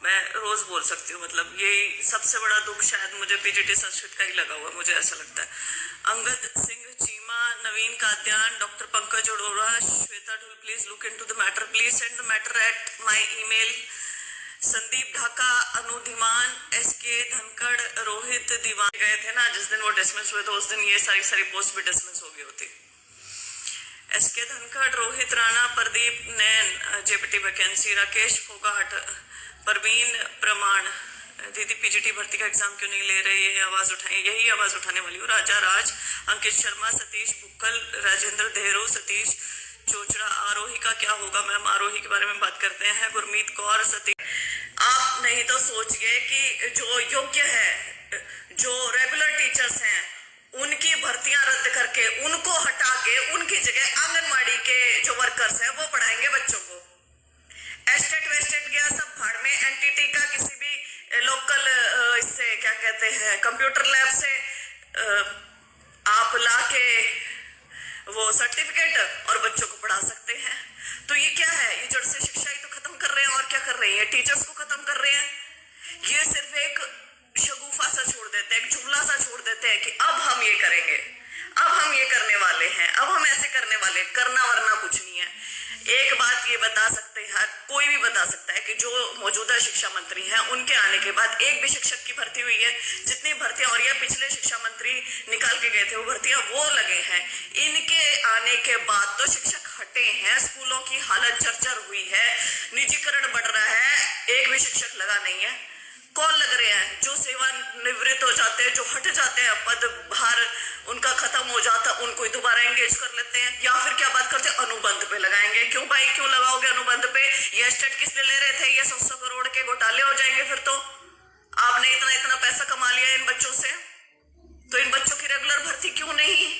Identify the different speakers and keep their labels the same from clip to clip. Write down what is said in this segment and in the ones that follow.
Speaker 1: मैं रोज बोल सकती हूँ। मतलब ये सबसे बड़ा दुख शायद मुझे पीजीटी संस्कृत का ही लगा हुआ, मुझे ऐसा लगता है। Angad Singh Cheema, Naveen Katyan, doctor Pankaj Arora, Shweta Dhull, please look into the matter, please send the matter at my email. Sandeep Dhaka, Anudhiman, S K Dhankhar, Rohit Diwan गए थे ना जिस दिन वो डिसमिस हुए, तो उस दिन ये सारी पोस्ट भी डिसमिस हो गई होती। एसके धनखड़, रोहित राणा, प्रदीप नैन, जेपीटी वैकेंसी, राकेश फोगाट, परवीन प्रमाण, दीदी पीजीटी भर्ती का एग्जाम क्यों नहीं ले रहे, ये आवाज उठाए, यही आवाज उठाने वाली हूँ। राजा राज, अंकित शर्मा, सतीश बुक्कल, राजेंद्र देहरो, सतीश चोचड़ा। आरोही का क्या होगा मैम, आरोही के बारे में बात करते हैं। गुरमीत कौर, सतीश। आप नहीं तो सोचिए कि जो योग्य है, जो रेगुलर टीचर्स हैं, उनकी भर्तियां रद्द करके, उनको हटा के, उनकी जगह आंगनबाड़ी के जो वर्कर्स हैं वो पढ़ाएंगे बच्चों को। एस्टेट वेस्टेट गया सब भाड़ में। एनटीटी का किसी भी लोकल इससे क्या कहते हैं कंप्यूटर लैब से आप ला के वो सर्टिफिकेट और बच्चों को पढ़ा सकते हैं। तो ये क्या है, ये जड़ से शिक्षा ही तो खत्म कर रहे हैं। और क्या कर रहे हैं, टीचर्स को खत्म कर रहे हैं। ये सिर्फ एक शगुफा सा छोड़ देते हैं, एक जुमला सा छोड़ देते हैं कि अब हम ये करेंगे, अब हम ये करने वाले हैं, अब हम ऐसे करने वाले, करना वरना कुछ नहीं है। एक बात ये बता सकते हैं, कोई भी बता सकता है कि जो मौजूदा शिक्षा मंत्री हैं उनके आने के बाद एक भी शिक्षक की भर्ती हुई है? जितनी भर्तियां और ये पिछले शिक्षा मंत्री निकाल के गए थे वो भर्तियां वो लगे हैं। इनके आने के बाद तो शिक्षक हटे हैं, स्कूलों की हालत जर्जर हुई है, निजीकरण बढ़ रहा है, एक भी शिक्षक लगा नहीं है। कौन लग रहे हैं? जो सेवानिवृत्त हो जाते हैं, जो हट जाते हैं, पद भार उनका खत्म हो जाता, उनको ही दोबारा एंगेज कर लेते हैं। या फिर क्या बात करते हैं, अनुबंध पे लगाएंगे। क्यों भाई, क्यों लगाओगे अनुबंध पे? ये स्टेट किस लिए ले रहे थे? ये 100 करोड़ के घोटाले हो जाएंगे। फिर तो आपने इतना पैसा कमा लिया इन बच्चों से, तो इन बच्चों की रेगुलर भर्ती क्यों नहीं?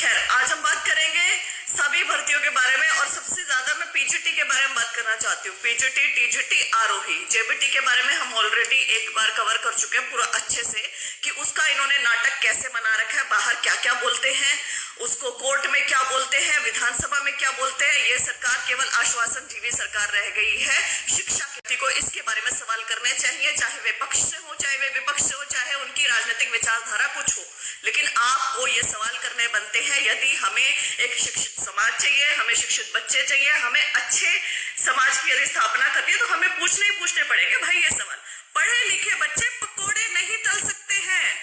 Speaker 1: खैर, आज हम बात करेंगे सभी भर्तियों के बारे में, और सबसे ज्यादा मैं पीजीटी के बारे में बात करना चाहती हूँ। पीजीटी, टीजीटी, आरोही, जेबीटी के बारे में हम ऑलरेडी एक बार कवर कर चुके हैं पूरा अच्छे से, कि उसका इन्होंने नाटक कैसे बना रखा है, बाहर क्या क्या बोलते हैं, उसको कोर्ट में क्या बोलते हैं, विधानसभा में क्या बोलते हैं। ये सरकार केवल आश्वासन जीवी सरकार रह गई है। शिक्षा को इसके बारे में सवाल करने चाहिए, चाहे वे पक्ष से हो, चाहे वे विपक्ष से हो, चाहे उनकी राजनीतिक विचारधारा कुछ हो, लेकिन आपको ये सवाल करने बनते हैं। यदि हमें एक शिक्षित समाज चाहिए, हमें शिक्षित बच्चे चाहिए, हमें अच्छे समाज की यदि स्थापना करनी है, तो हमें पूछने पड़ेंगे भाई ये सवाल। पढ़े लिखे बच्चे पकोड़े नहीं तल सकते हैं।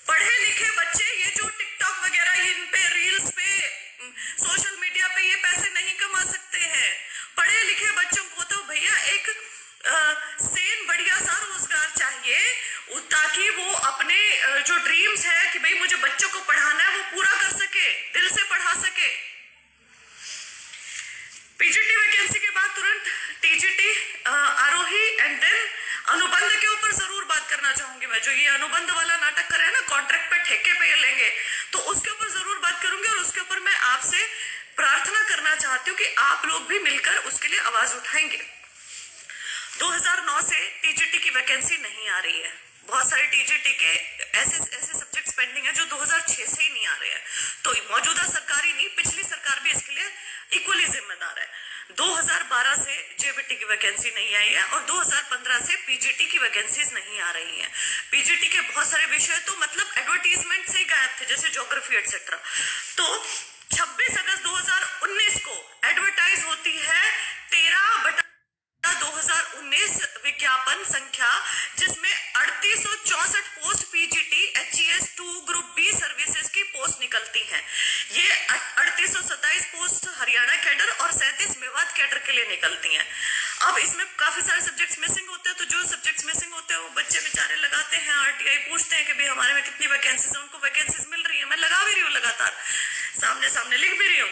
Speaker 1: पढ़े लिखे बच्चे ये जो टिकटॉक वगैरह इन पे, रील्स पे, सोशल मीडिया पे ये पैसे नहीं कमा सकते हैं। पढ़े लिखे बच्चों को तो भैया एक सेन बढ़िया सा रोजगार चाहिए, ताकि वो अपने जो ड्रीम्स है कि भाई मुझे बच्चों को पढ़ाना है, वो पूरा कर सके, दिल से पढ़ा सके। पीजीटी वैकेंसी के बाद तुरंत टीजीटी, आरोही एंड देन अनुबंध के ऊपर जरूर बात करना चाहूंगी मैं। जो ये अनुबंध वाला नाटक कर रहे हैं ना, कॉन्ट्रैक्ट पे ठेके पे लेंगे, तो उसके ऊपर जरूर बात करूंगी। और उसके ऊपर मैं आपसे प्रार्थना करना चाहती हूँ कि आप लोग भी मिलकर उसके लिए आवाज उठाएंगे। 2009 से टीजीटी की वैकेंसी नहीं आ रही है। बहुत सारे टीजीटी के ऐसे सब्जेक्ट्स पेंडिंग है जो 2006 से ही नहीं आ रहे हैं। तो मौजूदा सरकार ही नहीं, पिछली सरकार भी इसके लिए इक्वली जिम्मेदार है। 2012 से जेबीटी की वैकेंसी नहीं आई है, और 2015 से पीजीटी की वैकेंसीज नहीं आ रही हैं। पीजीटी के बहुत सारे विषय तो मतलब एडवर्टीजमेंट से ही गायब थे, जैसे ज्योग्राफी एक्सेट्रा। तो 26 अगस्त 2019 को एडवर्टाइज होती है 13/2019 विज्ञापन संख्या, जिसमें 3864 post PGT HES 2 group B services की पोस्ट निकलती हैं। ये 3827 पोस्ट हरियाणा कैडर और 37 मेवात कैडर के लिए निकलती हैं। अब इसमें काफी सारे सब्जेक्ट्स मिसिंग होते हैं, तो जो सब्जेक्ट्स मिसिंग होते हैं वो बच्चे बेचारे लगाते हैं, आरटीआई पूछते हैं कि भाई हमारे में कितनी वैकेंसीज है। उनको वैकेंसीज मिल रही है, मैं लगा भी रही हूँ लगातार, सामने लिख भी रही हूँ।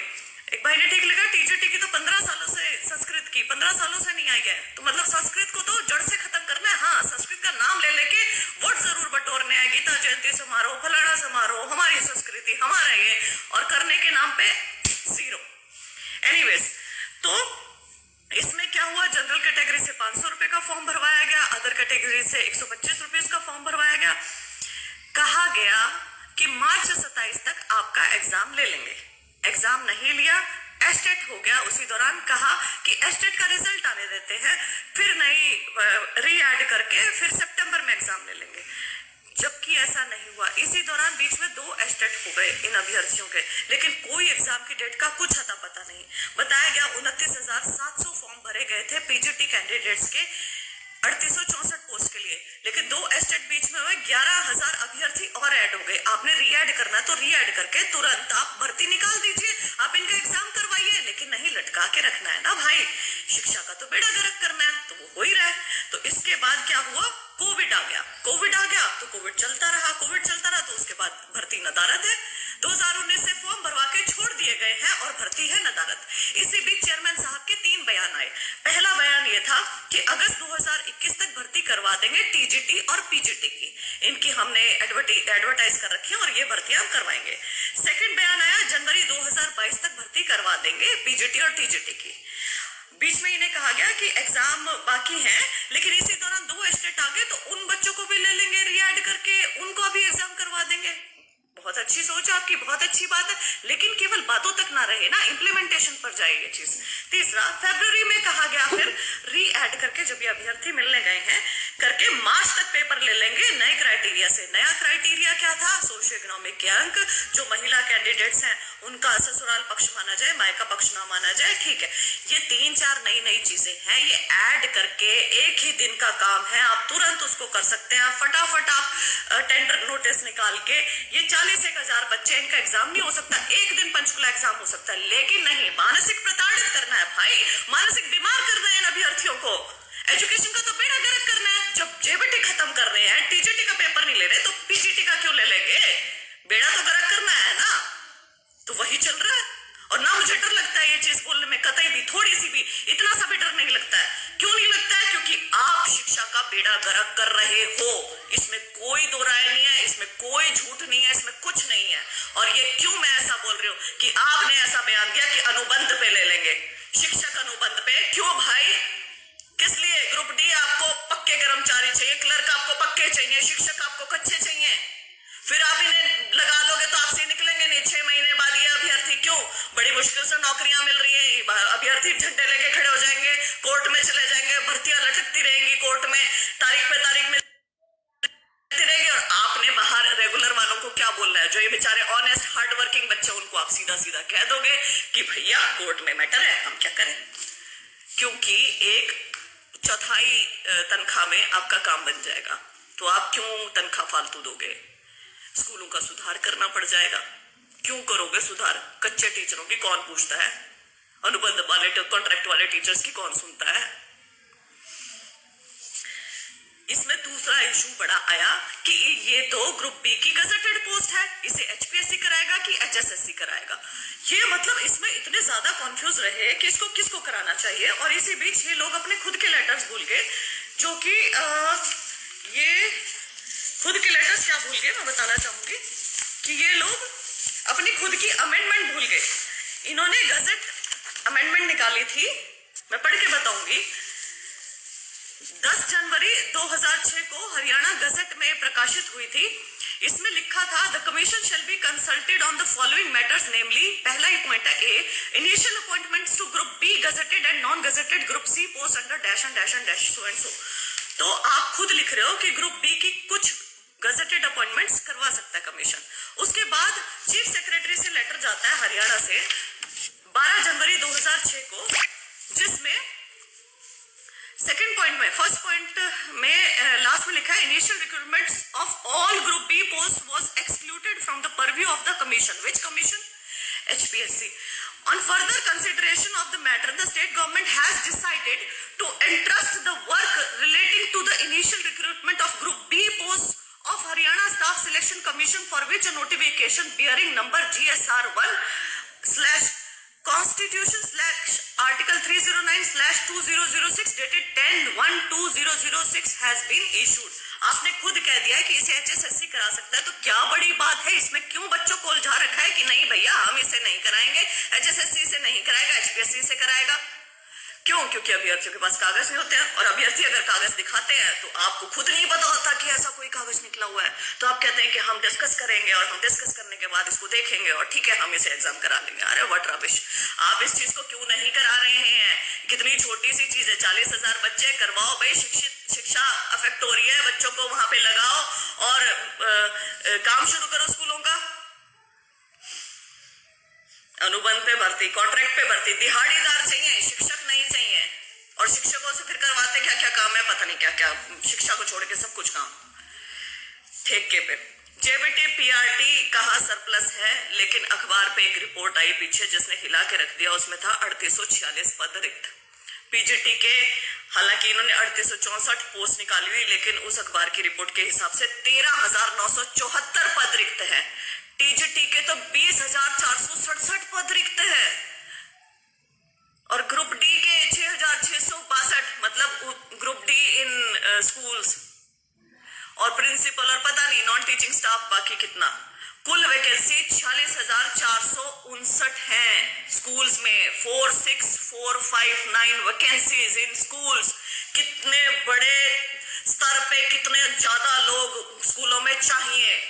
Speaker 1: एक भाई ने ठीक लिखा, टीजीटी की तो 15 सालों से, संस्कृत की 15 सालों से नहीं आई है, तो मतलब संस्कृत को तो जड़ से खत्म करना है। हाँ, संस्कृत का नाम ले लेके वोट जरूर बटोरने हैं, गीता जयंती समारोह, फलाना समारोह, हमारी संस्कृति, हमारा ये, और करने के नाम पे जीरो। एनीवेज, तो इसमें क्या हुआ, जनरल कैटेगरी से 500 रुपए का फॉर्म भरवाया गया, अदर कैटेगरी से 125 रुपए का फॉर्म भरवाया गया। कहा गया कि मार्च 27 तक आपका एग्जाम ले लेंगे। एग्जाम नहीं लिया, एस्टेट हो गया, उसी दौरान कहा कि एस्टेट का रिजल्ट आने देते हैं, फिर नई री ऐड करके फिर सितंबर में एग्जाम ले लेंगे, जबकि ऐसा नहीं हुआ। इसी दौरान बीच में 2 एस्टेट हो गए इन अभ्यर्थियों के, लेकिन कोई एग्जाम की डेट का कुछ अता पता नहीं। बताया गया 29,700 फॉर्म भरे गए थे पीजीटी कैंडिडेट्स के 3864 पोस्ट के लिए, लेकिन 2 एस्टेट बीच में हुए, 11,000 अभ्यर्थी और ऐड हो गए। आपने री ऐड करना तो री ऐड करके तुरंत आप भर्ती निकाल दीजिए, आप इनका एग्जाम करवाइए, लेकिन नहीं लटका के रखना है ना भाई। शिक्षा का तो बेड़ा गर्क करना है, तो वो हो ही रहा है। तो इसके बाद क्या हुआ, कोविड आ गया तो कोविड चलता रहा तो उसके बाद भर्ती नदारद है। 2019 से फॉर्म भरवा के छोड़ दिए गए हैं और भर्ती है नदारद। इसी बीच चेयरमैन साहब के 3 बयान आए। पहला बयान ये था कि अगस्त 2021 तक भर्ती करवा देंगे टीजीटी और पीजीटी की, इनकी हमने एडवर्टाइज कर रखी है और ये भर्ती हम करवाएंगे। सेकंड बयान आया जनवरी 2022 तक भर्ती करवा देंगे पीजीटी और टीजीटी की। बीच में इन्हें कहा गया कि एग्जाम बाकी हैं, लेकिन इसी दौरान 2 एस्टेट आ गए तो उन बच्चों को भी ले लेंगे री ऐड करके, उनको भी एग्जाम करवा देंगे। बहुत अच्छी सोच है आपकी, बहुत अच्छी बात है, लेकिन केवल बातों तक ना रहे ना, इम्प्लीमेंटेशन पर जाए ये चीज। तीसरा, फरवरी में कहा गया फिर री ऐड करके, जब ये अभ्यर्थी मिलने गए हैं करके, मार्च तक पेपर ले लेंगे नए क्राइटेरिया से। नया क्राइटेरिया क्या था, सोशियो इकोनॉमिक के अंक, जो महिला कैंडिडेट्स हैं उनका ससुराल पक्ष माना जाए, मायका पक्ष ना माना जाए, ठीक है। ये 3-4 नई चीजें हैं, ये ऐड करके एक ही दिन का काम है, आप तुरंत उसको कर सकते हैं। फटाफट आप टेंडर नोटिस निकाल के, ये 40-1,000 बच्चे, इनका एग्जाम नहीं हो सकता, एक दिन पंचकुला एग्जाम हो सकता है, लेकिन नहीं, मानसिक प्रताड़ित करना है भाई, मानसिक बीमार करना है इन अभ्यर्थियों को। एजुकेशन का तो बेड़ा गर्क करना है। जब जेबीटी खत्म कर रहे हैं, टीजीटी का पेपर नहीं ले रहे, तो पीजीटी का क्यों ले लेंगे? बेड़ा तो गर्क करना है ना, तो वही चल रहा है। और ना मुझे डर लगता है ये चीज बोलने में, कतई भी, थोड़ी सी भी, इतना सा भी डर नहीं लगता है। क्यों नहीं लगता है? क्योंकि आप शिक्षा का बेड़ा गर्क कर रहे हो, इसमें कोई दो राय नहीं है, इसमें कोई झूठ नहीं है, इसमें कुछ नहीं है। और ये क्यों मैं ऐसा बोल रही हूँ कि आपने ऐसा बयान दिया कि अनुबंध पे ले लेंगे, शिक्षक अनुबंध पे, क्यों भाई, किस लिए? ग्रुप डी आपको पक्के कर्मचारी चाहिए, क्लर्क आपको पक्के चाहिए, शिक्षक आपको कच्चे चाहिए, फिर आप इन्हें लगा लोगे तो आपसे निकलेंगे नहीं। 6 महीने बाद ये अभ्यर्थी, क्यों बड़ी मुश्किल से नौकरियां मिल रही है, अभ्यर्थी झंडे लेके खड़े हो जाएंगे, कोर्ट में चले जाएंगे, भर्तियां लटकती रहेंगी कोर्ट में, तारीख पे तारीख मिलती रहेगी, और आपने बाहर रेगुलर वालों को क्या बोलना है? जो ये बेचारे ऑनेस्ट हार्ड वर्किंग बच्चे, उनको आप सीधा सीधा कह दोगे कि भैया कोर्ट में मैटर है, हम क्या करें, क्योंकि 1/4 तनख्वाह में आपका काम बन जाएगा। तो आप क्यों तनख्वाह फालतू दोगे? स्कूलों का सुधार करना पड़ जाएगा। क्यों करोगे सुधार? कच्चे टीचरों की कौन पूछता है? अनुबंध वाले, कॉन्ट्रैक्ट वाले टीचर्स की कौन सुनता है? इसमें दूसरा इशू बड़ा आया कि ये तो ग्रुप बी की गजेटेड पोस्ट है, इसे एचपीएससी कराएगा कि एचएसएससी कराएगा? ये मतलब इसमें इतने ज्यादा कंफ्यूज रहे कि इसको किसको कराना चाहिए। और इसी बीच ये लोग अपने खुद के लेटर्स भूल गए, जो कि ये खुद के लेटर्स क्या भूल गए, मैं बताना चाहूंगी कि ये लोग अपनी खुद की अमेंडमेंट भूल गए। इन्होंने गजेट अमेंडमेंट निकाली थी, मैं पढ़ के बताऊंगी। 10 जनवरी 2006 को हरियाणा गजेट में प्रकाशित हुई थी। इसमें लिखा था, the commission shall be consulted on the following matters, namely, पहला ही पॉइंट है A, initial appointments to group B gazetted and non gazetted group C post under dash and dash and dash so and so. तो आप खुद लिख रहे हो कि ग्रुप बी की कुछ गजेटेड अपॉइंटमेंट्स करवा सकता है कमीशन। उसके बाद चीफ सेक्रेटरी से लेटर जाता है हरियाणा से 12 जनवरी 2006 को, जिसमें सेकंड पॉइंट में, फर्स्ट पॉइंट में लास्ट में लिखा है, initial recruitments of all group B post was excluded from the purview of the commission. Which commission? HPSC. On further consideration of the matter, the state government has decided to entrust the work relating to the initial recruitment of Group B posts of Haryana Staff Selection Commission, for which a notification bearing number GSR1/Constitution/Article 309/2006 dated 10/1/2006 has been issued. आपने खुद कह दिया है कि इसे HSSC करा सकता है, तो क्या बड़ी बात है इसमें? क्यों बच्चों को उलझा रखा है कि नहीं भैया हम इसे नहीं कराएंगे, HSSC से नहीं कराएगा, HPSC से कराएगा? क्यों? क्योंकि अभ्यर्थियों के पास कागज नहीं होते हैं, और अभ्यर्थी अगर कागज दिखाते हैं तो आपको खुद नहीं पता होता कि ऐसा कोई कागज निकला हुआ है, तो आप कहते हैं कि हम डिस्कस करेंगे, और हम डिस्कस करने के बाद इसको देखेंगे और ठीक है हम इसे एग्जाम करा लेंगे। अरे व्हाट रबिश! आप इस चीज को क्यों नहीं करा रहे हैं? कितनी छोटी सी चीज है, 40,000 बच्चे करवाओ भाई, शिक्षा अफेक्ट हो रही है, बच्चों को वहां पे लगाओ और काम शुरू करो स्कूलों का। अनुबंध पे भर्ती, कॉन्ट्रैक्ट पे भर्ती, दिहाड़ीदार चाहिए, शिक्षक नहीं चाहिए। और शिक्षकों से फिर करवाते क्या क्या काम है, पता नहीं क्या क्या, शिक्षा को छोड़ के सब कुछ काम ठेके पे। जेबीटी पीआरटी कहा सरप्लस है, लेकिन अखबार पे एक रिपोर्ट आई पीछे जिसने हिला के रख दिया, उसमें था 3846 पद रिक्त। पीजीटी के हालांकि इन्होंने 3864 पोस्ट निकाली हुई, लेकिन उस अखबार की रिपोर्ट के हिसाब से 13,974 पद रिक्त है। टीजीटी के तो 20,467 पद रिक्त है, और ग्रुप डी के 6,662, मतलब ग्रुप डी इन स्कूल्स और प्रिंसिपल और पता नहीं नॉन टीचिंग स्टाफ बाकी कितना। कुल वैकेंसी 46,459 है स्कूल्स में। 46,459 वैकेंसीज इन स्कूल्स। कितने बड़े स्तर पे कितने ज्यादा लोग स्कूलों में चाहिए।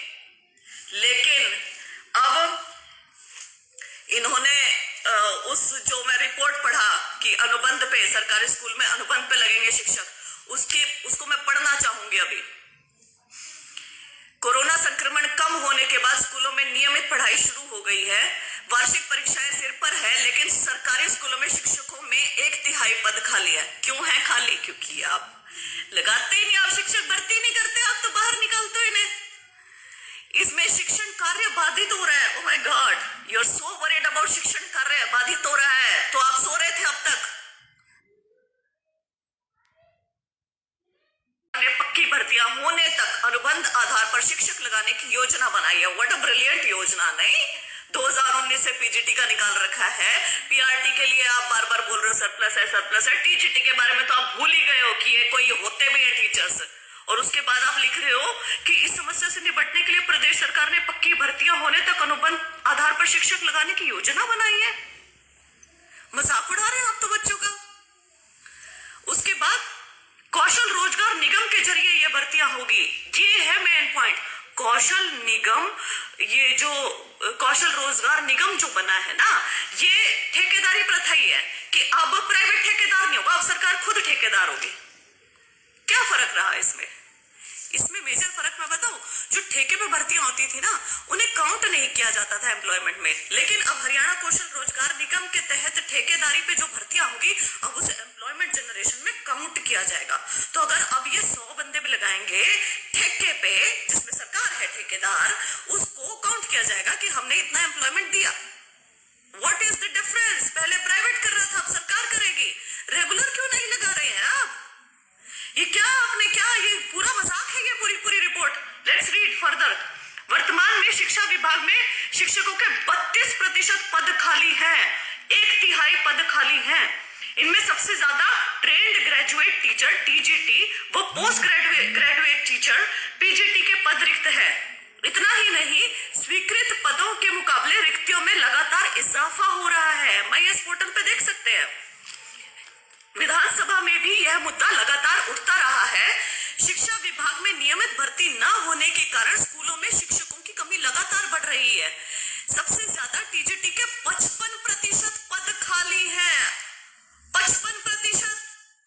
Speaker 1: लेकिन अब इन्होंने उस जो मैं रिपोर्ट पढ़ा कि अनुबंध पे, सरकारी स्कूल में अनुबंध पे लगेंगे शिक्षक, उसको मैं पढ़ना चाहूंगी। अभी कोरोना संक्रमण कम होने के बाद स्कूलों में नियमित पढ़ाई शुरू हो गई है। वार्षिक परीक्षाएं सिर पर है, लेकिन सरकारी स्कूलों में शिक्षकों में 1/3 पद खाली है। क्यों है खाली? क्योंकि आप लगाते ही नहीं, आप शिक्षक भर्ती नहीं करते, आप तो बाहर निकालते हो इन्हें। इसमें शिक्षण कार्य बाधित हो रहा है। Oh my God, you are so worried about शिक्षण कार्य बाधित हो रहा है, तो आप सो रहे थे अब तक। पक्की भर्तियां होने तक अनुबंध आधार पर शिक्षक लगाने की योजना बनाई है। व्हाट अ ब्रिलियंट योजना! नहीं, 2019 से पीजीटी का निकाल रखा है। पीआरटी के लिए आप बार बार बोल रहे हो सरप्लस है, सरप्लस है। टीजीटी के बारे में तो आप भूल ही गए हो कि ये कोई होते भी है टीचर्स। और उसके बाद आप लिख रहे हो कि इस समस्या से निपटने के लिए प्रदेश सरकार ने पक्की भर्तियां होने तक अनुबंध आधार पर शिक्षक लगाने की योजना बनाई है। मजाक उड़ा रहे हैं आप तो बच्चों का। उसके बाद कौशल रोजगार निगम के जरिए ये भर्तियां होगी। ये है मेन पॉइंट। कौशल निगम, ये जो कौशल रोजगार निगम जो बना है ना, ये ठेकेदारी प्रथा ही है कि अब प्राइवेट ठेकेदार नहीं होगा, अब सरकार खुद ठेकेदार होगी। क्या फर्क रहा इसमें? इसमें मेजर फर्क मैं बताऊं, जो ठेके पे भर्तियां होती थी ना, उन्हें काउंट नहीं किया जाता था एम्प्लॉयमेंट में। लेकिन अब हरियाणा कौशल रोजगार निगम के तहत ठेकेदारी पे जो भर्तियां होगी, अब उसे एम्प्लॉयमेंट जनरेशन में काउंट किया जाएगा। तो अगर अब ये 100 बंदे भी लगाएंगे ठेके पे, जिसमें सरकार है ठेकेदार, उसको काउंट किया जाएगा कि हमने इतना एम्प्लॉयमेंट दिया। What is the difference? पहले प्राइवेट कर रहा था, अब सरकार करेगी। रेगुलर क्यों नहीं लगा रहे हैं आप? ये क्या आपने क्या, ये पूरा मजाक है ये पूरी रिपोर्ट। Let's read further. वर्तमान में शिक्षा विभाग में शिक्षकों के 32% पद खाली हैं, 1/3 पद खाली हैं। इनमें सबसे ज्यादा ट्रेंड ग्रेजुएट टीचर टीजीटी व पोस्ट ग्रेजुएट टीचर पीजीटी के पद रिक्त है। इतना ही नहीं, स्वीकृत पदों के मुकाबले रिक्तियों में लगातार इजाफा हो रहा है। MyS पोर्टल पे देख सकते हैं। विधानसभा में भी यह मुद्दा लगातार उठता रहा है। शिक्षा विभाग में नियमित भर्ती न होने के कारण स्कूलों में शिक्षकों की कमी लगातार बढ़ रही है। सबसे ज्यादा टीजीटी के 55% पद खाली हैं। 55%,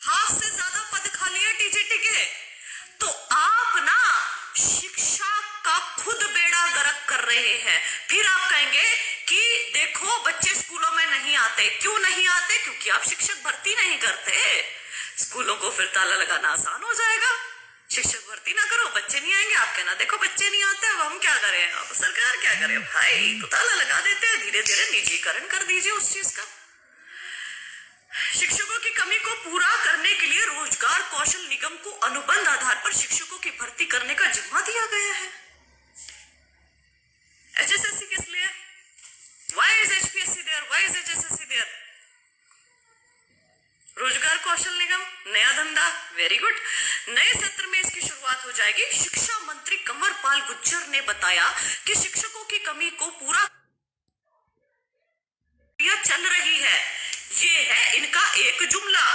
Speaker 1: हाफ से ज्यादा पद खाली है टीजीटी के। तो आप ना शिक्षा का खुद बेड़ा गर्क कर रहे हैं। फिर आप कहेंगे कि देखो बच्चे स्कूलों में नहीं आते। क्यों नहीं आते? क्योंकि आप शिक्षक भर्ती नहीं करते। स्कूलों को फिर ताला लगाना आसान हो जाएगा। शिक्षक भर्ती ना करो, बच्चे नहीं आएंगे। आप कहना देखो बच्चे नहीं आते, अब हम क्या करें, अब सरकार क्या करे? भाई तो ताला लगा देते हैं, धीरे धीरे निजीकरण कर दीजिए उस चीज का। शिक्षकों की कमी को पूरा करने के लिए रोजगार कौशल निगम को अनुबंध आधार पर शिक्षकों की भर्ती करने का जिम्मा दिया गया है। HSSC किस लिए? Why is HPSC there? Why is HSSC there? रोजगार कौशल निगम, नया धंधा, वेरी गुड। नए सत्र में इसकी शुरुआत हो जाएगी। शिक्षा मंत्री कंवरपाल गुर्जर ने बताया कि शिक्षकों की कमी को पूरा चल रही है। ये है इनका एक जुमला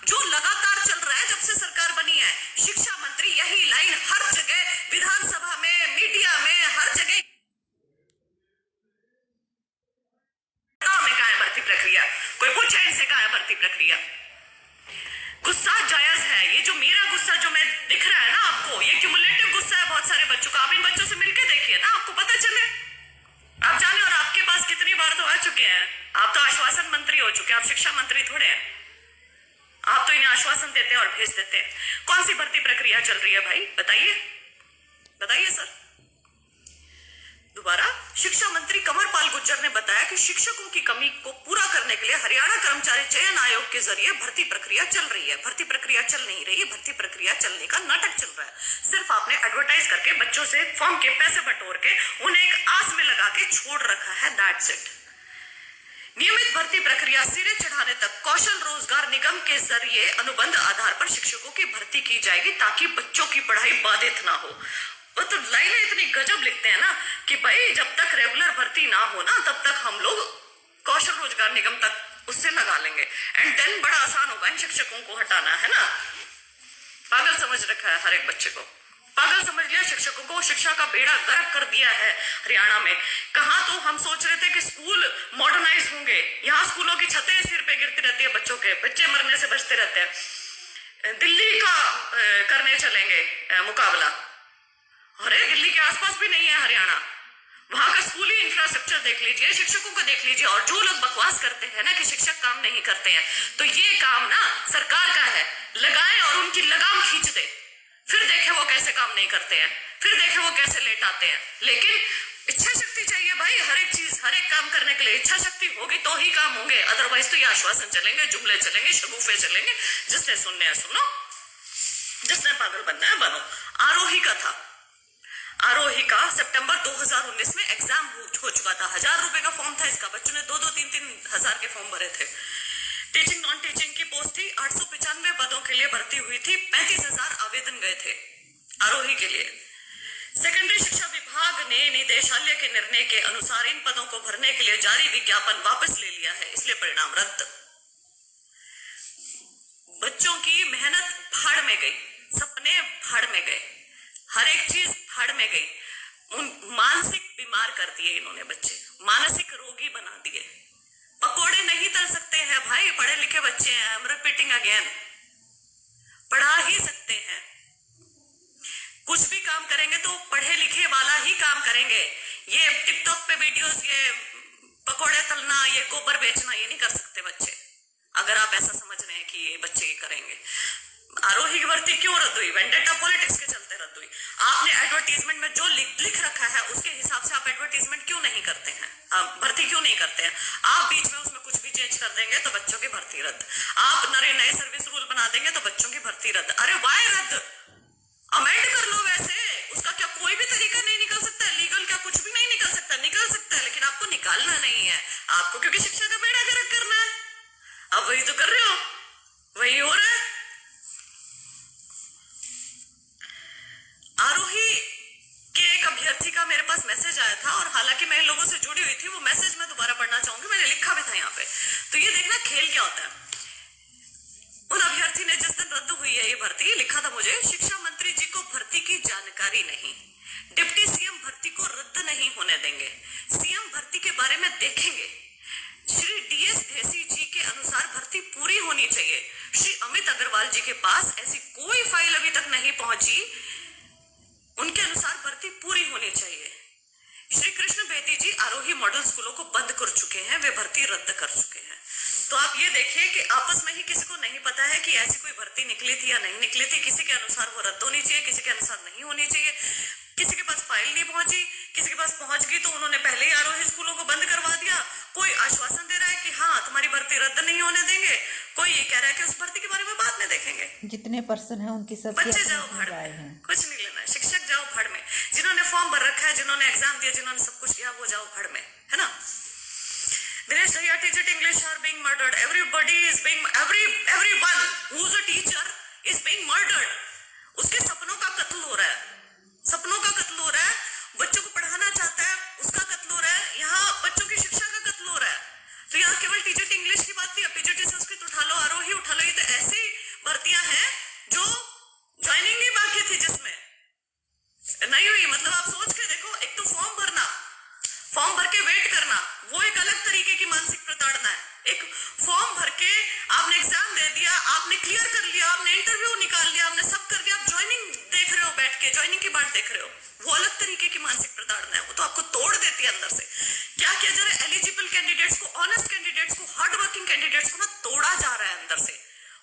Speaker 1: जो लगातार चल रहा है जब से सरकार बनी है। शिक्षा मंत्री यही लाइन हर जगह, विधानसभा में, मीडिया में, हर जगह में कहाँ है भर्ती प्रक्रिया? कोई पूछे इनसे कहाँ है भर्ती प्रक्रिया? गुस्सा जायज है। ये जो मेरा गुस्सा जो मैं दिख रहा है ना आपको, ये क्यूमुलेटिव गुस्सा है बहुत सारे बच्चों का। आप इन बच्चों से मिलके देखिए ना, आपको पता चले। आप जाने और आपके पास कितनी बार तो आ चुके हैं। आप तो आश्वासन मंत्री हो चुके हैं, आप शिक्षा मंत्री थोड़े हैं। आप तो इन्हें आश्वासन देते हैं और भेज देते हैं। कौन सी भर्ती प्रक्रिया चल रही है भाई? बताइए, बताइए सर। दोबारा, शिक्षा मंत्री कंवर पाल गुर्जर ने बताया कि शिक्षकों की कमी को पूरा करने के लिए हरियाणा कर्मचारी चयन आयोग के जरिए भर्ती प्रक्रिया चल रही है। भर्ती प्रक्रिया चल नहीं रही है, भर्ती प्रक्रिया चलने का नाटक चल रहा है। सिर्फ आपने एडवर्टाइज करके बच्चों से फॉर्म के पैसे बटोर के उन्हें एक आस में लगा के छोड़ रखा है, दैट्स इट। नियमित भर्ती प्रक्रिया सिरे चढ़ाने तक कौशल रोजगार निगम के जरिए अनुबंध आधार पर शिक्षकों की भर्ती की जाएगी ताकि बच्चों की पढ़ाई बाधित ना हो। वो तो लाइनें इतनी गजब लिखते हैं ना कि भाई जब तक रेगुलर भर्ती ना हो ना तब तक हम लोग कौशल रोजगार निगम तक उससे लगा लेंगे, एंड देन बड़ा आसान होगा इन शिक्षकों को हटाना, है ना। पागल समझ रखा है हर एक बच्चे को, पागल समझ लिया शिक्षकों को। शिक्षा का बेड़ा गर्क कर दिया है हरियाणा में। कहाँ तो हम सोच रहे थे कि स्कूल मॉडर्नाइज होंगे, यहाँ स्कूलों की छतें सिर पे गिरती रहती है, बच्चों के बच्चे मरने से बचते रहते हैं। दिल्ली का करने चलेंगे मुकाबला, अरे दिल्ली के आसपास भी नहीं है हरियाणा। वहां का स्कूली इंफ्रास्ट्रक्चर देख लीजिए, शिक्षकों को देख लीजिए। और जो लोग बकवास करते हैं ना कि शिक्षक काम नहीं करते हैं, तो ये काम ना सरकार का है। लगाए और उनकी लगाम खींच दे, फिर देखे वो कैसे काम नहीं करते हैं, फिर देखे वो कैसे लेट आते हैं। लेकिन इच्छा शक्ति चाहिए भाई, हर एक चीज, हर एक काम करने के लिए इच्छा शक्ति होगी तो ही काम होंगे। अदरवाइज तो ये आश्वासन चलेंगे, जुमले चलेंगे, शगुफे चलेंगे। जिसने सुनने हैं सुनो, जिसने पागल बनना है बनो। आरोही का था, आरोही का सितंबर 2019 में एग्जाम हो चुका था। 1000 रुपए का फॉर्म था इसका। बच्चों ने 2-2, 3-3 हजार के फॉर्म भरे थे। टीचिंग नॉन टीचिंग की पोस्ट थी। 895 पदों के लिए भर्ती हुई थी। 35,000 आवेदन गए थे आरोही के लिए। सेकेंडरी शिक्षा विभाग ने निदेशालय के निर्णय के अनुसार इन पदों को भरने के लिए जारी विज्ञापन वापस ले लिया है, इसलिए परिणाम रद्द। बच्चों की मेहनत भाड़ में गई, सपने भाड़ में गए, हर एक चीज भाड़ में गई। उन मानसिक बीमार कर दिए इन्होंने बच्चे, मानसिक रोगी बना दिए। पकोड़े नहीं तल सकते हैं भाई, पढ़े लिखे बच्चे हैं। आई एम रिपीटिंग अगेन, पढ़ा ही सकते हैं। कुछ भी काम करेंगे तो पढ़े लिखे वाला ही काम करेंगे। ये टिकटॉक पे वीडियोस, ये पकोड़े तलना, ये गोबर बेचना, ये नहीं कर सकते बच्चे। अगर आप ऐसा समझ रहे हैं कि ये बच्चे ही करेंगे। आरोही की भर्ती क्यों रद्द हुई? वेंडेटा पॉलिटिक्स के चलते रद्द हुई। आपने एडवर्टीजमेंट में जो लिख रखा है उसके हिसाब से आप एडवर्टीजमेंट क्यों नहीं करते हैं? आप भर्ती क्यों नहीं करते हैं? आप बीच में उसमें कुछ भी चेंज कर देंगे तो बच्चों की भर्ती रद्द। आप नए सर्विस रूल बना देंगे तो बच्चों की भर्ती रद्द। अरे वाई रद्द? अमेंड कर लो वैसे। उसका क्या कोई भी तरीका नहीं निकल सकता है? लीगल क्या कुछ भी नहीं निकल सकता? निकल सकता है, लेकिन आपको निकालना नहीं है। आपको क्योंकि शिक्षा का बेड़ा गर्क करना है। अब वही तो कर रहे हो, वही हो रहा है। आरोही के एक अभ्यर्थी का मेरे पास मैसेज आया था, और हालांकि मैं इन लोगों से जुड़ी हुई थी। वो मैसेज मैं दोबारा पढ़ना चाहूंगी, मैंने लिखा भी था यहाँ पे। तो ये देखना खेल क्या होता है। उन अभ्यर्थी ने जिस दिन रद्द हुई है ये भर्ती, लिखा था मुझे, शिक्षा मंत्री जी को भर्ती की जानकारी नहीं, डिप्टी सीएम भर्ती को रद्द नहीं होने देंगे, सीएम भर्ती के बारे में देखेंगे, श्री डीएस ढेसी जी के अनुसार भर्ती पूरी होनी चाहिए, श्री अमित अग्रवाल जी के पास ऐसी कोई फाइल अभी तक नहीं पहुंची, उनके अनुसार भर्ती पूरी होनी चाहिए। श्री कृष्ण बेदी जी आरोही मॉडल स्कूलों को बंद कर चुके हैं, वे भर्ती रद्द कर चुके हैं। तो आप ये देखिए कि आपस में ही किसी को नहीं पता है कि ऐसी कोई भर्ती निकली थी या नहीं निकली थी। किसी के अनुसार वो रद्द होनी चाहिए, किसी के अनुसार नहीं होनी चाहिए। किसी के पास फाइल नहीं पहुंची, किसी के पास पहुंच गई तो उन्होंने पहले ही आरोही स्कूलों को बंद करवा दिया। कोई आश्वासन दे रहा है कि हाँ तुम्हारी भर्ती रद्द नहीं होने देंगे, कोई ये कह रहा है कि उस भर्ती के बारे में बाद में देखेंगे।
Speaker 2: जितने पर्सन है उनकी सब
Speaker 1: बच्चे जाओ भाड़ में, कुछ नहीं लेना। शिक्षक जाओ भाड़ में, जिन्होंने फॉर्म भर रखा है, जिन्होंने एग्जाम दिया, जिन्होंने सब कुछ किया, वो जाओ भाड़ में, है ना। Dinesh Dahiya teacher English are being murdered. Everybody is being, everyone who's a teacher is being murdered. उसके सपनों का कत्ल हो रहा है, सपनों का कत्ल हो रहा है। बच्चों को पढ़ाना चाहता है, उसका कत्ल हो रहा है। यहाँ बच्चों की शिक्षा का कत्ल हो रहा है। तो यहाँ केवल टीजीटी इंग्लिश की बात नहीं, पीजीटी संस्कृत उठा लो, आरोही उठा लो, ये तो ऐसी भर्तियां हैं जो ज्वाइनिंग नहीं बाकी थी जिसमें नहीं हुई। मतलब आप सोच के देखो, एक तो फॉर्म भरना, फॉर्म भर के वेट करना, वो एक अलग तरीके की मानसिक प्रताड़ना है। एक फॉर्म भर के आपने एग्जाम दे दिया, आपने क्लियर कर लिया, आपने इंटरव्यू निकाल लिया, आपने सब कर दिया, आप ज्वाइनिंग देख रहे हो बैठ के, ज्वाइनिंग की बात देख रहे हो, वो अलग तरीके की मानसिक प्रताड़ना है। वो तो आपको तोड़ देती है अंदर से। क्या किया जा रहा है, एलिजिबल कैंडिडेट्स को, ऑनेस्ट कैंडिडेट्स को, हार्ड वर्किंग कैंडिडेट्स को ना तोड़ा जा रहा है अंदर से,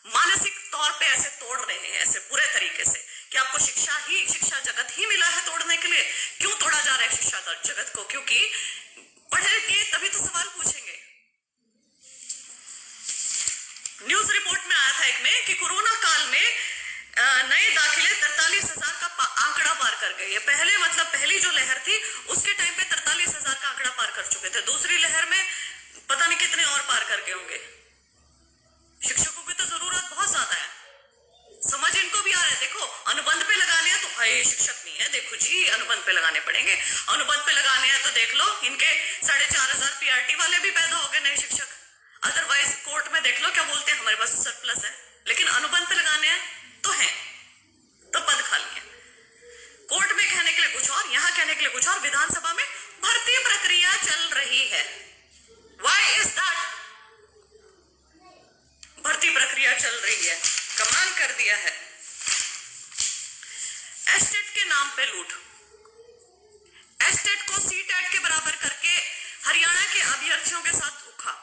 Speaker 1: मानसिक तौर पे ऐसे तोड़ रहे हैं, ऐसे पूरे तरीके से कि आपको शिक्षा जगत ही मिला है तोड़ने के लिए। क्यों तोड़ा जा रहा है शिक्षा जगत को? क्योंकि पढ़ेंगे तभी तो सवाल पूछेंगे। न्यूज रिपोर्ट में आया था एक में कि कोरोना काल में नए दाखिले 43,000 का आंकड़ा पार कर गए। ये पहले मतलब पहली जो लहर थी उसके टाइम पे 43,000 का आंकड़ा पार कर चुके थे, दूसरी लहर में पता नहीं कितने और पार कर गए होंगे। शिक्षकों की तो जरूरत बहुत ज्यादा है, समझ इनको भी आ रहा है। देखो अनुबंध पे लगाने हैं तो भाई शिक्षक नहीं है, देखो जी अनुबंध पे लगाने पड़ेंगे, अनुबंध पे लगाने हैं तो देख लो इनके 4,500 पीआरटी वाले भी पैदा हो गए नए शिक्षक। अदरवाइज कोर्ट में देख लो क्या बोलते हैं, हमारे पास सरप्लस है, लेकिन अनुबंध पे लगाने हैं तो है, तो पद खाली है। कोर्ट में कहने के लिए कुछ और, यहाँ कहने के लिए कुछ और। विधानसभा में भर्ती प्रक्रिया चल रही है। Why is that? भर्ती प्रक्रिया चल रही है, कमाल कर दिया है। एस्टेट के नाम पे लूट, एस्टेट को सीटेट के बराबर करके हरियाणा के अभ्यर्थियों के साथ धोखा,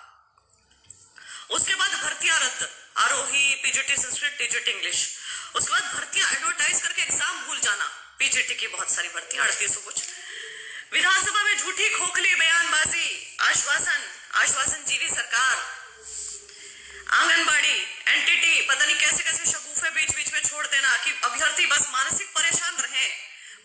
Speaker 1: उसके बाद भर्तियां रद्द, आरोही, पीजीटी संस्कृत, टीजीटी इंग्लिश, उसके बाद भर्तियां एडवर्टाइज करके एग्जाम भूल जाना, पीजीटी की बहुत सारी भर्तियां 3800 कुछ। विधानसभा में झूठी खोखली बयानबाजी, आश्वासन जीवी सरकार, आंगनबाड़ी, एनटीटी, पता नहीं कैसे कैसे शगुफे बीच बीच में छोड़ देना कि अभ्यर्थी बस मानसिक परेशान रहे,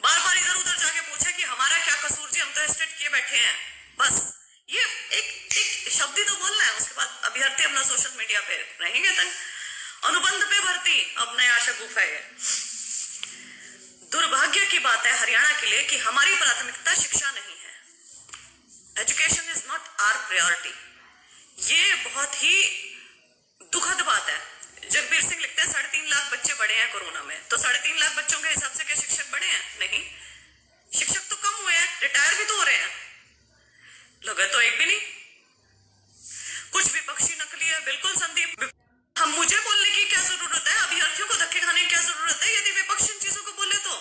Speaker 1: बार बार इधर उधर जाके पूछे कि हमारा क्या कसूर जी, हम तो एस्टेट किए बैठे हैं। बस ये एक शब्द ही तो बोलना है, उसके बाद अभ्यर्थी अपना सोशल मीडिया पे रहेंगे तक। अनुबंध पे भर्ती अब नया शगुफा है। दुर्भाग्य की बात है हरियाणा के लिए कि हमारी प्राथमिकता शिक्षा नहीं है। Education is not our priority. ये बहुत ही दुखद बात है। जगबीर सिंह लिखते हैं 3.5 लाख बच्चे बढ़े हैं कोरोना में, तो 3.5 लाख बच्चों के हिसाब से क्या शिक्षक बढ़े हैं? नहीं, शिक्षक तो कम हुए हैं, रिटायर भी तो हो रहे हैं, लगे तो एक भी नहीं। कुछ विपक्षी नकली है, बिल्कुल संदीप। हम मुझे बोलने की क्या जरूरत है, अभ्यर्थियों को धक्के खाने की क्या जरूरत है यदि विपक्ष इन चीजों को बोले तो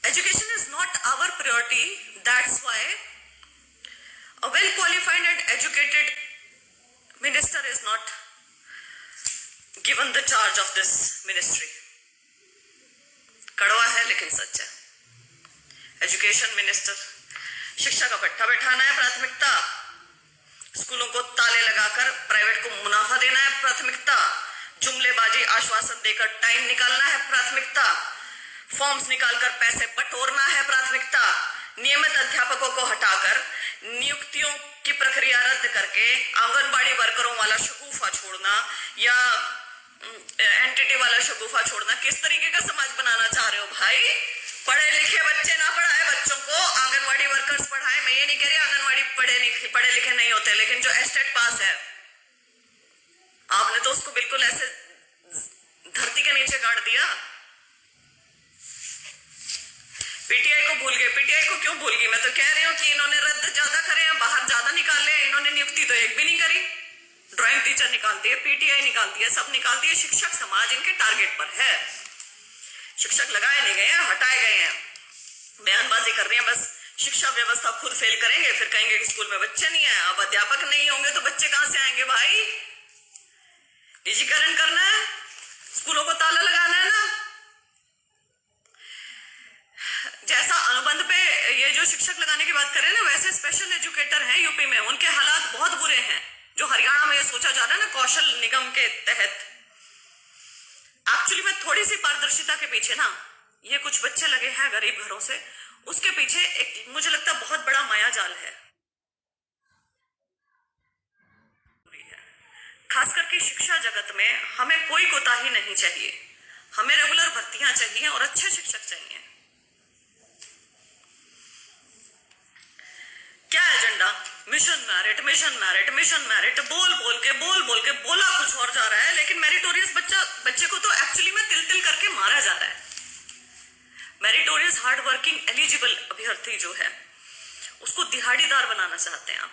Speaker 1: education is not our priority. That's why a well qualified and educated minister is not given the charge of this ministry. कड़वा है लेकिन सच है। एजुकेशन मिनिस्टर, शिक्षा का भट्ठा बैठाना है प्राथमिकता, स्कूलों को ताले लगाकर प्राइवेट को मुनाफा देना है प्राथमिकता, जुमलेबाजी आश्वासन देकर टाइम निकालना है प्राथमिकता, फॉर्म्स निकालकर पैसे बटोरना है प्राथमिकता, नियमित अध्यापकों को हटाकर नियुक्तियों की प्रक्रिया रद्द करके आंगनबाड़ी वर्करों वाला शगुफा छोड़ना या एनटीटी वाला शगुफा छोड़ना। किस तरीके का समाज बनाना चाह रहे हो भाई? पढ़े लिखे बच्चे ना पढ़ाए बच्चों को, आंगनबाड़ी वर्कर्स पढ़ाए। मैं ये नहीं कह रही आंगनबाड़ी पढ़े लिखे नहीं होते, लेकिन जो एस्टेट पास है आपने तो उसको बिल्कुल ऐसे धरती के नीचे गाड़ दिया। पीटीआई को भूल गए। पीटीआई को क्यों भूल गई? मैं तो कह रही हूँ कि इन्होंने रद्द ज्यादा करे हैं, बाहर ज्यादा निकाले, इन्होंने नियुक्ति तो एक भी नहीं करी। ड्राइंग टीचर निकाल दिए, पीटीआई निकाल दिए, सब निकाल दिए। शिक्षक समाज इनके टारगेट पर है। शिक्षक लगाए नहीं गए हैं, हटाए गए हैं, बयानबाजी कर रही है बस। शिक्षा व्यवस्था खुद फेल करेंगे, फिर कहेंगे कि स्कूल में बच्चे नहीं है। अब अध्यापक नहीं होंगे तो बच्चे कहां से आएंगे भाई? निजीकरण करना है, स्कूलों को ताला लगाना है ना। जैसा अनुबंध पे ये जो शिक्षक लगाने की बात कर रहे हैं ना, वैसे स्पेशल एजुकेटर हैं यूपी में, उनके हालात बहुत बुरे हैं। जो हरियाणा में ये सोचा जा रहा है ना कौशल निगम के तहत, एक्चुअली में थोड़ी सी पारदर्शिता के पीछे ना ये कुछ बच्चे लगे हैं गरीब घरों से, उसके पीछे एक मुझे लगता है बहुत बड़ा माया जाल है। खास करके शिक्षा जगत में हमें कोई कोताही नहीं चाहिए। हमें रेगुलर भर्तियां चाहिए और अच्छे शिक्षक चाहिए। क्या agenda? Mission merit, mission merit, mission merit, बोल बोल के बोला कुछ और जा रहा है, लेकिन मेरिटोरियस बच्चे को तो एक्चुअली में तिल तिल करके मारा जा रहा है। मेरिटोरियस हार्ड वर्किंग एलिजिबल अभ्यर्थी जो है उसको दिहाड़ीदार बनाना चाहते हैं आप।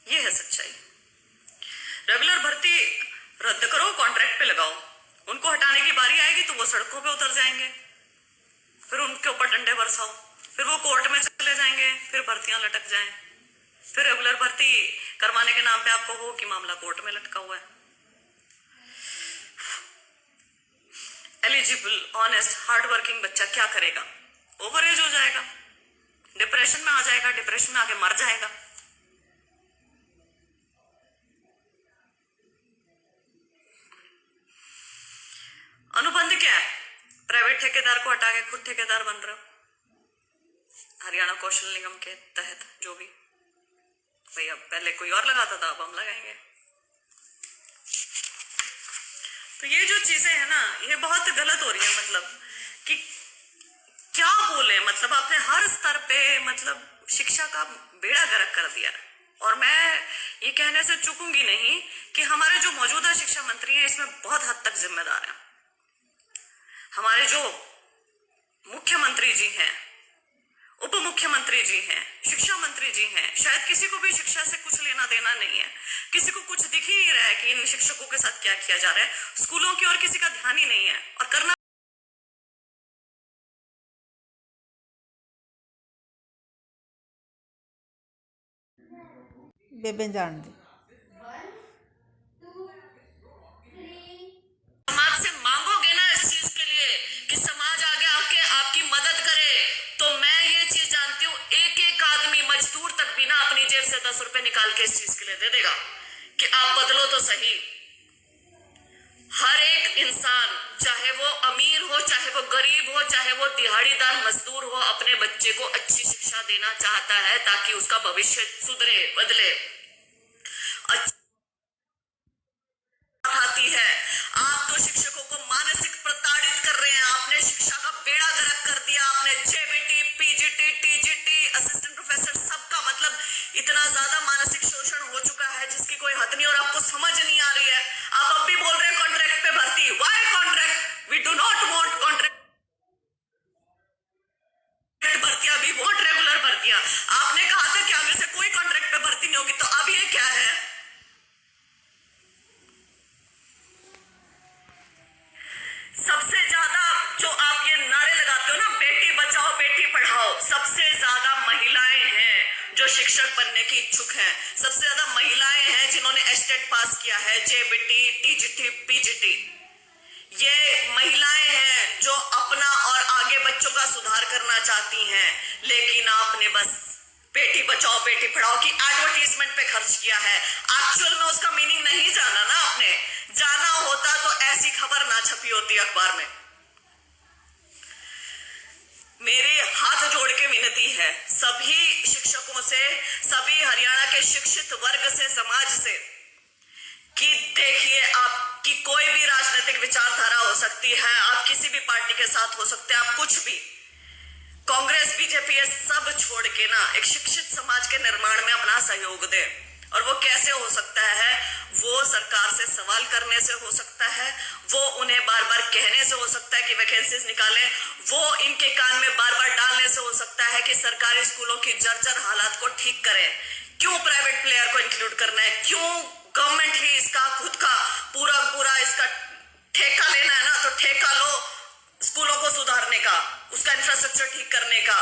Speaker 1: ये है सच्चाई। रेगुलर भर्ती रद्द करो, कॉन्ट्रैक्ट पे लगाओ। उनको हटाने की बारी आएगी तो वो सड़कों पे उतर जाएंगे, फिर उनके ऊपर डंडे बरसाओ, फिर वो कोर्ट में चले जाएंगे, फिर भर्तियां लटक जाएं, फिर रेगुलर भर्ती करवाने के नाम पे आपको हो कि मामला कोर्ट में लटका हुआ है। एलिजिबल, ऑनेस्ट, हार्ड वर्किंग बच्चा क्या करेगा? ओवर एज हो जाएगा, डिप्रेशन में आ जाएगा, डिप्रेशन में आके मर जाएगा। अनुबंध क्या है? प्राइवेट ठेकेदार को हटा के खुद ठेकेदार बन रहे हो। हरियाणा कौशल निगम के तहत जो भी भैया पहले कोई और लगाता था, अब हम लगाएंगे। तो ये जो चीजें है ना, ये बहुत गलत हो रही है। मतलब कि क्या बोले, मतलब आपने हर स्तर पे मतलब शिक्षा का बेड़ा गर्क कर दिया। और मैं ये कहने से चूकूंगी नहीं कि हमारे जो मौजूदा शिक्षा मंत्री हैं इसमें बहुत हद तक जिम्मेदार हैं। हमारे जो मुख्यमंत्री जी हैं, उप मुख्यमंत्री जी हैं, शिक्षा मंत्री जी हैं, शायद किसी को भी शिक्षा से कुछ लेना देना नहीं है। किसी को कुछ दिख ही नहीं रहा है कि इन शिक्षकों के साथ क्या किया जा रहा है। स्कूलों की ओर किसी का ध्यान ही नहीं है, और करना
Speaker 2: बेबे जान दे।
Speaker 1: समाज से मांगोगे ना इस चीज के लिए कि समाज आगे आके आपकी मदद करे, तो मैं ये चीज जानती हूँ एक एक आदमी मजदूर तक भी ना अपनी जेब से 10 रुपए निकाल के इस चीज के लिए दे देगा कि आप बदलो तो सही। हर एक इंसान, चाहे वो अमीर हो, चाहे वो गरीब हो, चाहे वो दिहाड़ीदार मजदूर हो, अपने बच्चे को अच्छी शिक्षा देना चाहता है ताकि उसका भविष्य सुधरे, बदले। आती है। आप तो शिक्षकों को मानसिक प्रताड़ित कर रहे हैं। आपने शिक्षा का बेड़ा गर्क कर दिया। आपने JBT, PGT, TGT, assistant professor, सबका मतलब इतना ज्यादा मानसिक शोषण हो चुका है जिसकी कोई हद नहीं, और आपको समझ नहीं आ रही है। आप अब भी बोल रहे हैं कॉन्ट्रैक्ट पे भर्ती। Why contract? We do not want contract भर्तियां, भी वांट रेगुलर भर्तियां। आपने कहा था कि आगे से कोई कॉन्ट्रैक्ट पे भर्ती नहीं होगी, तो अब ये क्या है? सबसे ज्यादा जो आप ये नारे लगाते हो ना, बेटी बचाओ बेटी पढ़ाओ, सबसे ज्यादा महिलाएं हैं जो शिक्षक बनने की इच्छुक हैं। सबसे ज्यादा महिलाएं हैं जिन्होंने एस्टेट पास किया है, जेबीटी, टीजीटी, पीजीटी। ये महिलाएं हैं जो अपना और आगे बच्चों का सुधार करना चाहती हैं, लेकिन आपने बस बेटी बचाओ बेटी पढ़ाओ की एडवर्टीजमेंट पे खर्च किया है। एक्चुअल में उसका मीनिंग नहीं जाना ना। आपने जाना होता तो ऐसी खबर ना छपी होती अखबार में। मेरी हाथ जोड़ के विनती है सभी शिक्षकों से, सभी हरियाणा के शिक्षित वर्ग से, समाज से, कि देखिए आपकी कोई भी राजनीतिक विचारधारा हो सकती है, आप किसी भी पार्टी के साथ हो सकते हैं, आप कुछ भी, कांग्रेस, बीजेपी, ये सब छोड़ के ना एक शिक्षित समाज के निर्माण में अपना सहयोग दे। और वो कैसे हो सकता है? वो सरकार से सवाल करने से हो सकता है, वो उन्हें बार बार कहने से हो सकता है कि वैकेंसीज निकालें, वो इनके कान में बार बार डालने से हो सकता है कि सरकारी स्कूलों की जर्जर हालात को ठीक करें। क्यों प्राइवेट प्लेयर को इंक्लूड करना है? क्यों गवर्नमेंट ही इसका खुद का पूरा इसका ठेका लेना है ना, तो ठेका लो स्कूलों को सुधारने का, उसका इंफ्रास्ट्रक्चर ठीक करने का।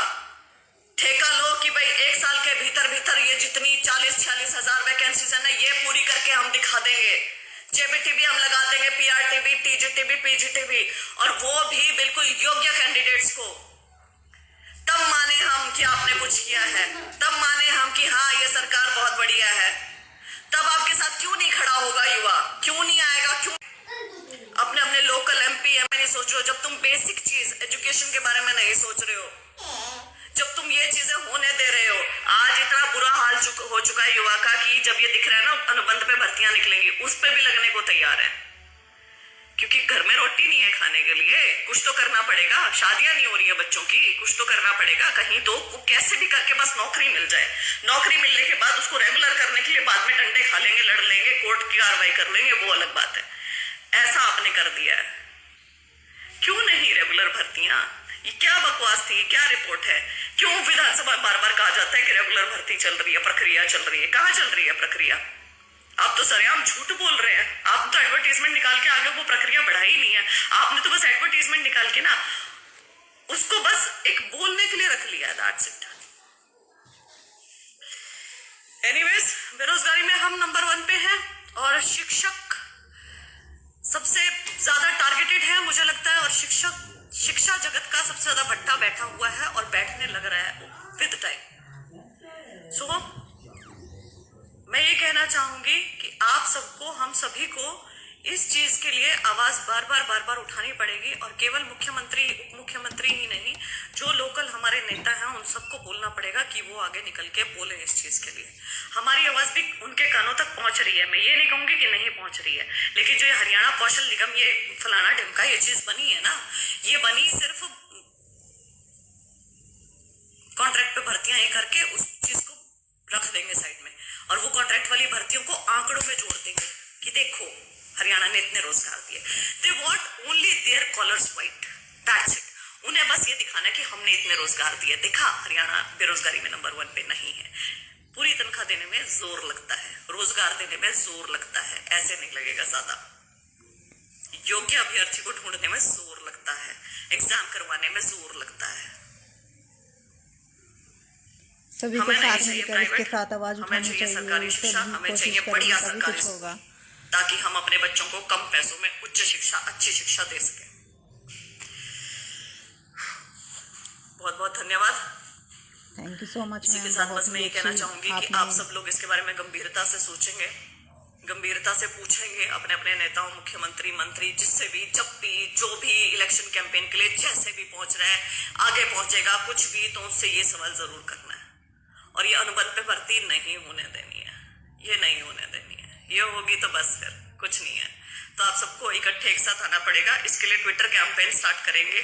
Speaker 1: ठेका लो कि भाई 1 साल के भीतर ये जितनी 40-46 हजार वैकेंसीज है ना, ये पूरी करके हम दिखा देंगे। जेबीटी भी हम लगा देंगे, पीआरटी भी, टीजीटी भी, पीजीटी भी, और वो भी बिल्कुल योग्य कैंडिडेट्स को। तब माने हम कि आपने कुछ किया है, तब माने हम कि हाँ ये सरकार बहुत बढ़िया है। तब आपके साथ क्यों नहीं खड़ा होगा युवा? क्यों नहीं आएगा? क्यों अपने अपने लोकल एमपी एमएलए नहीं सोच रहे हो? जब तुम बेसिक चीज एजुकेशन के बारे में नहीं सोच रहे हो, जब तुम ये चीजें होने दे रहे हो। आज इतना बुरा हाल हो चुका है युवा का कि जब ये दिख रहा है ना अनुबंध पे भर्तियां निकलेंगी, उस पे भी लगने को तैयार है। क्योंकि घर में रोटी नहीं है खाने के लिए, कुछ तो करना पड़ेगा। शादियां नहीं हो रही है बच्चों की, कुछ तो करना पड़ेगा। कहीं तो कैसे भी करके बस नौकरी मिल जाए। नौकरी मिलने के बाद उसको रेगुलर करने के लिए बाद में डंडे खा लेंगे, लड़ लेंगे, कोर्ट की कार्रवाई कर लेंगे, वो अलग बात है। ऐसा आपने कर दिया है। क्यों नहीं रेगुलर भर्तियां? ये क्या बकवास थी, क्या रिपोर्ट है? क्यों विधानसभा बार बार कहा जाता है कि रेगुलर भर्ती चल रही है, प्रक्रिया चल रही है? कहाँ चल रही है प्रक्रिया? आप तो सरेआम झूठ बोल रहे हैं। आप तो एडवर्टीजमेंट निकाल के आगे वो प्रक्रिया बढ़ा ही नहीं है। आपने तो बस एडवर्टीजमेंट निकाल के ना उसको बस एक बोलने के लिए रख लिया, दैट्स इट। एनीवेज, बेरोजगारी में हम नंबर 1 पे हैं और शिक्षक सबसे ज्यादा टारगेटेड है मुझे लगता है। और शिक्षा जगत का सबसे ज्यादा भट्टा बैठा हुआ है और बैठने लग रहा है विद टाइम। सो मैं ये कहना चाहूंगी कि आप सबको, हम सभी को इस चीज के लिए आवाज बार बार उठानी पड़ेगी। और केवल मुख्यमंत्री, उप मुख्यमंत्री ही नहीं, जो लोकल हमारे नेता हैं उन सबको बोलना पड़ेगा कि वो आगे निकल के बोले इस चीज के लिए। हमारी आवाज भी उनके कानों तक पहुंच रही है। मैं ये नहीं कहूंगी कि नहीं पहुंच रही है, लेकिन जो ये हरियाणा कौशल निगम, ये फलाना ढिमका ये चीज बनी है ना, ये बनी सिर्फ कॉन्ट्रैक्ट पे भर्तियां ये करके उस चीज को रख देंगे साइड में, और वो कॉन्ट्रैक्ट वाली भर्तियों को आंकड़ों में जोड़ देंगे कि देखो हरियाणा ने इतने रोजगार दिए। They want only their collars white, that's it. उन्हें बस ये दिखाना कि हमने इतने रोजगार दिए, देखा हरियाणा बेरोजगारी में नंबर 1 पे नहीं है। पूरी तनख्वाह देने में जोर लगता है, रोजगार देने में जोर लगता है, ऐसे नहीं लगेगा ज्यादा। योग्य अभ्यर्थी को ढूंढने में जोर लगता है, एग्जाम करवाने में जोर लगता है।
Speaker 2: सभी को साथ मिलकर इसके साथ आवाज उठानी चाहिए।
Speaker 1: सरकारी शिक्षा, हमें चाहिए बढ़िया सरकारी
Speaker 2: होगा,
Speaker 1: ताकि हम अपने बच्चों को कम पैसों में उच्च शिक्षा, अच्छी शिक्षा दे सके। बहुत बहुत धन्यवाद।
Speaker 2: Thank you so much.
Speaker 1: इसी के साथ बस मैं ये कहना चाहूंगी कि आप सब लोग इसके बारे में गंभीरता से सोचेंगे, गंभीरता से पूछेंगे अपने अपने नेताओं, मुख्यमंत्री, मंत्री, जिससे भी, जब भी, जो भी इलेक्शन कैंपेन के लिए जैसे भी पहुंच रहा है, आगे पहुंचेगा कुछ भी, तो उससे ये सवाल जरूर करना है। और ये अनुबंध पे भर्ती नहीं होने देनी है, ये नहीं होने देनी है। ये होगी तो बस फिर कुछ नहीं है। तो आप सबको इकट्ठे एक साथ आना पड़ेगा। इसके लिए ट्विटर कैंपेन स्टार्ट करेंगे।